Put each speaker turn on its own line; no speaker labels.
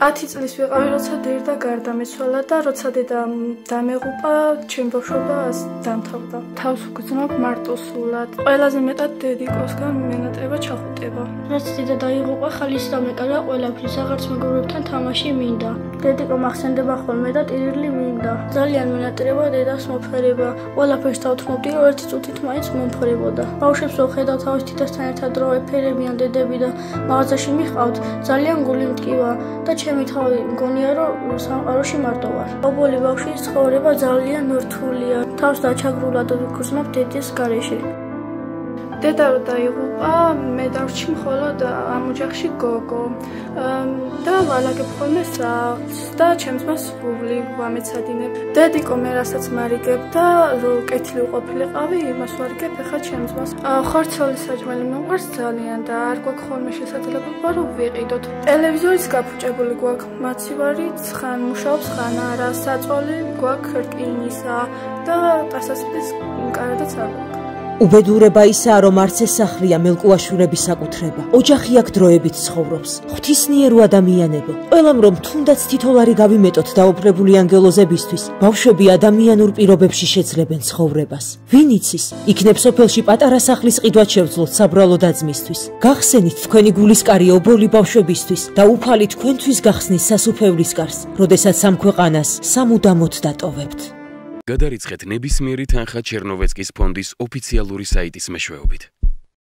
10 წლის ვიყავი, როცა დედა გარდამეცვალა და როცა დედა დამეღუპა, ჩემი ბავშვობა დამთავრდა. თავს ვგრძნობ მარტოსულად. ყველაზე მეტად დედიკოსგან მენატრება ჩახუტება.
რაც დედა დაიღუპა, ხალის დამეკარგა ყველაფრის, აღარც მეგობრებთან თამაში მინდა. დედიკო მახსენდება ხოლმე და ტირილი მინდა. ძალიან მენატრება დედას მოფერება. ყველაფერს დავთმობდი, რომ ერთი წუთით მაინც მომფრებოდა. ბავშვებს რო ხედავ თავის თითასთან ერთად რო ეფერებიან დედები და მაღაზიაში მიყავთ, ძალიან გული მტკივა და ჩემი თავი მგონია, რომ სამყაროში მარტო ვარ. ობოლი ბავშვის ცხოვრება ძალიან რთულია. თავს დაჩაგრულად ვგრძნობ დედის გარეშე. დედა რო დაიღუპა, მე დავრჩი მხოლოდ ამ ოჯახში გოგო და ვალაგებ ხოლმე სახლს და ჩემს მას ვუვლი ვამეცადინებ. დედიკო მე რასაც მარიგებ და რო კეთილი უყოფილიყავი, იმას ვარიგებ ახლა ჩემს მას. ხორცოლის საჭმელი მიყვარს ძალიან და არ გვაქვს ხოლმე შესაძლებლობა რომ ვიყიდოთ. ტელევიზორის გაფუჭებული გვაქვს მაცივარიც, ხან მუშაობს, ხან არა, საწოლი გვაქვს რკინისა და ტასასპრის კარადაც არ გვაქვს.
უბედურება ისაა, რომ არც ეს სახლია მელკუაშურების საკუთრება. ოჯახი აქ დროებით ცხოვრობს. ღვთისმიერო ადამიანებო, ყველამ რომ თუნდაც თითოლარი გავიმეტოთ დაუფლებული ანგელოზებისთვის, ბავშვები ადამიანურ პირობებში შეძლებენ ცხოვრებას. ვინ იცის, იქნებ სოფელში პატარა სახლის ყიდვად შევძლოთ საბრალო დაძმისთვის. გახსენით თქვენი გულისკარი ობოლი ბავშვებისთვის და უფალი თქვენთვის გახსნის სასუფევლის კარს, როდესაც ამ ქვეყანას სამუდამოდ დატოვებთ.
გადარიცხეთ ნებისმიერი თანხა ჩერნოვეცკის ფონდის ოფიციალური საიტის მეშვეობით.